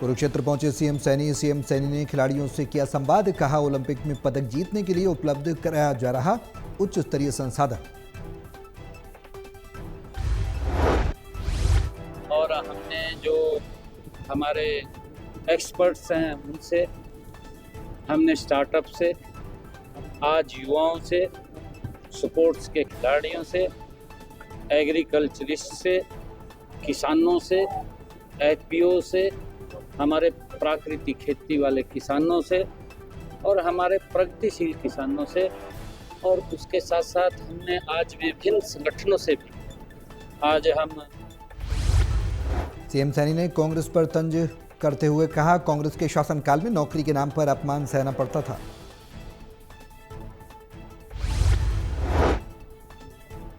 कुरुक्षेत्र पहुंचे सीएम सैनी ने खिलाड़ियों से किया संवाद। कहा, ओलंपिक में पदक जीतने के लिए उपलब्ध कराया जा रहा उच्च स्तरीय संसाधन। और हमने जो हमारे एक्सपर्ट्स हैं उनसे, हमने स्टार्टअप से, आज युवाओं से, स्पोर्ट्स के खिलाड़ियों से, एग्रीकल्चरिस्ट से, किसानों से, एफपीओ से, हमारे प्राकृतिक खेती वाले किसानों से और हमारे प्रगतिशील किसानों से, और उसके साथ साथ हमने आज विभिन्न संगठनों से भी आज हम। सीएम सैनी ने कांग्रेस पर तंज करते हुए कहा, कांग्रेस के शासनकाल में नौकरी के नाम पर अपमान सहना पड़ता था।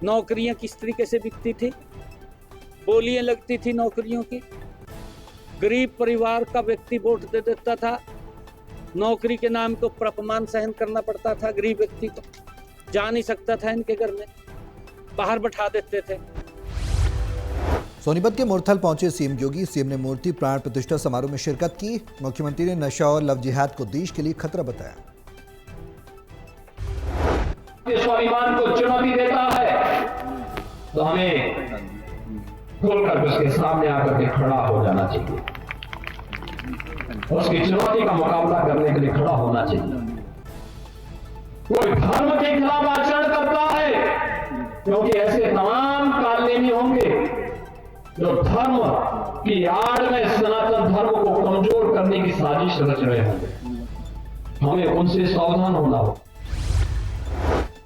नौकरियां किस तरीके से बिकती थी, बोलियां लगती थी नौकरियों की, गरीब परिवार का व्यक्ति वोट दे देता था, नौकरी के नाम के ऊपर अपमान सहन करना पड़ता था। गरीब व्यक्ति को जा नहीं सकता था इनके घर में, बाहर बैठा देते थे। सोनीपत के मोरथल पहुंचे सीएम योगी। सीएम ने मूर्ति प्राण प्रतिष्ठा समारोह में शिरकत की। मुख्यमंत्री ने नशा और लव जिहाद को देश के लिए खतरा बताया। स्वाभिमान को चुनौती देता है तो हमें खुलकर उसके सामने आकर के खड़ा हो जाना चाहिए, उसकी चुनौती का मुकाबला करने के लिए खड़ा होना चाहिए। कोई धर्म के खिलाफ आचरण करता है, क्योंकि ऐसे तमाम कालेमी होंगे जो धर्म की आड़ में सनातन धर्म को कमजोर करने की साजिश रच रहे होंगे। हमें उनसे सावधान होना होगा।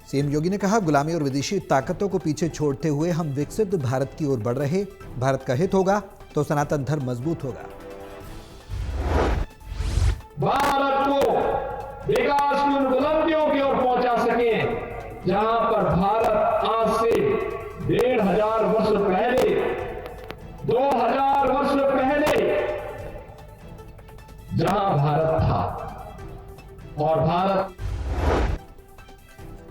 सीएम योगी ने कहा, गुलामी और विदेशी ताकतों को पीछे छोड़ते हुए हम विकसित भारत की ओर बढ़ रहे। भारत का हित होगा तो सनातन धर्म मजबूत होगा। भारत को विकास की उन बुलंदियों की ओर पहुंचा सके जहां पर भारत आज से 1500 वर्ष पहले, 2000 वर्ष पहले जहां भारत था। और भारत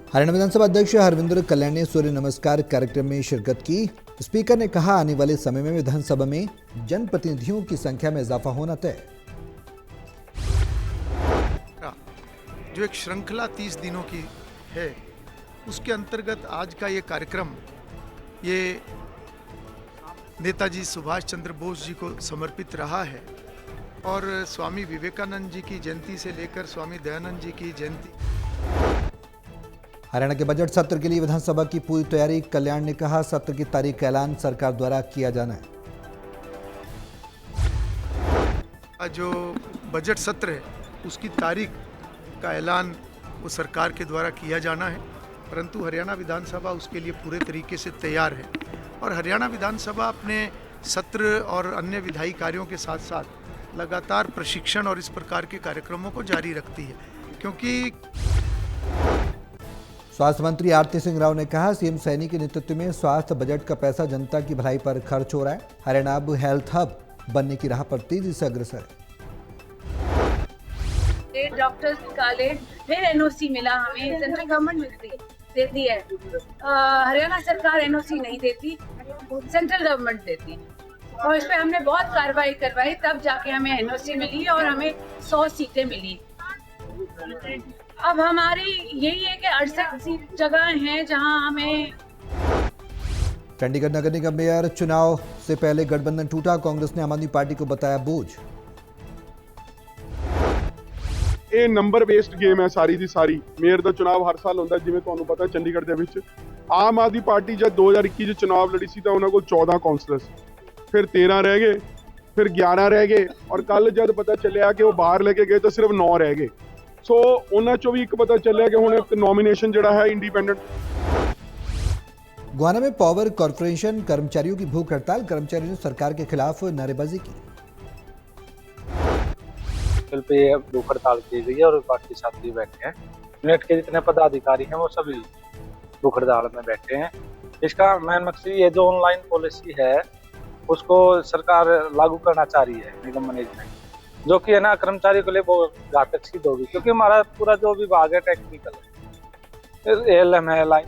हरियाणा विधानसभा अध्यक्ष हरविंदर कल्याण ने सूर्य नमस्कार कार्यक्रम में शिरकत की। स्पीकर ने कहा, आने वाले समय में विधानसभा में जनप्रतिनिधियों की संख्या में इजाफा होना तय। जो एक श्रृंखला 30 दिनों की है, उसके अंतर्गत आज का ये कार्यक्रम ये नेताजी सुभाष चंद्र बोस जी को समर्पित रहा है और स्वामी विवेकानंद जी की जयंती से लेकर स्वामी दयानंद जी की जयंती। हरियाणा के बजट सत्र के लिए विधानसभा की पूरी तैयारी। कल्याण ने कहा, सत्र की तारीख का ऐलान सरकार द्वारा किया जाना है। जो बजट सत्र है उसकी तारीख का ऐलान वो सरकार के द्वारा किया जाना है, परंतु हरियाणा विधानसभा उसके लिए पूरे तरीके से तैयार है। और हरियाणा विधानसभा अपने सत्र और अन्य विधायी कार्यों के साथ साथ लगातार प्रशिक्षण और इस प्रकार के कार्यक्रमों को जारी रखती है, क्योंकि स्वास्थ्य मंत्री आरती सिंह राव ने कहा, सीएम सैनी के नेतृत्व में स्वास्थ्य बजट का पैसा जनता की भलाई पर खर्च हो रहा है। हरियाणा अब हेल्थ हब बनने की राह पर तेजी से अग्रसर है। डॉक्टर्स निकाले, फिर एनओसी मिला हमें, सेंट्रल गवर्नमेंट देती है। हरियाणा सरकार एनओसी नहीं देती, सेंट्रल गवर्नमेंट देती है। और इस पर हमने बहुत कार्रवाई करवाई, तब जाके हमें एनओसी मिली और हमें 100 सीटें मिली। अब हमारी यही है कि 68 जगह हैं जहां हमें। चंडीगढ़ नगर निगम मेयर चुनाव से पहले गठबंधन टूटा। कांग्रेस ने आम आदमी पार्टी को बताया बोझ। ਇਹ ਨੰਬਰ ਬੇਸਡ ਗੇਮ ਹੈ ਸਾਰੀ ਦੀ ਸਾਰੀ। ਮੇਅਰ ਦਾ ਚੁਣਾਵ ਹਰ ਸਾਲ ਹੁੰਦਾ, ਜਿਵੇਂ ਤੁਹਾਨੂੰ ਪਤਾ ਚੰਡੀਗੜ੍ਹ ਦੇ ਵਿੱਚ ਆਮ ਆਦਮੀ ਪਾਰਟੀ ਜਦ 2021 ਚ ਚੁਣਾਵ ਲੜੀ ਸੀ ਤਾਂ ਉਹਨਾਂ ਕੋਲ 14 ਕਾਉਂਸਲਰ ਸੀ, ਫਿਰ 13 ਰਹਿ ਗਏ, ਫਿਰ 11 ਰਹਿ ਗਏ ਔਰ ਕੱਲ ਜਦ ਪਤਾ ਚੱਲਿਆ ਕਿ ਉਹ ਬਾਹਰ ਲੈ ਕੇ ਗਏ ਤਾਂ ਸਿਰਫ 9 ਰਹਿ ਗਏ। ਸੋ ਉਹਨਾਂ ਚੋਂ ਵੀ ਇੱਕ ਪਤਾ ਚੱਲਿਆ ਕਿ ਹੁਣ ਇੱਕ ਨੋਮੀनेशन ਜਿਹੜਾ है इंडिपेंडेंट। गोहाना में पावर कॉर्पोरेशन कर्मचारियों की भूख हड़ताल। कर्मचारियों ने सरकार के खिलाफ नारेबाजी की। पे भूख हड़ताल की गई है और बाकी साथी बैठे हैं। यूनिट के जितने पदाधिकारी हैं वो सभी भूख हड़ताल में बैठे हैं। इसका मेन मकसद ये जो ऑनलाइन पॉलिसी है उसको सरकार लागू करना चाह रही है निगम मैनेजमेंट, जो कि है ना कर्मचारियों के लिए बहुत घातक सिद्ध होगी, क्योंकि हमारा पूरा जो विभाग है टेक्निकल है, एएलएम है, लाइन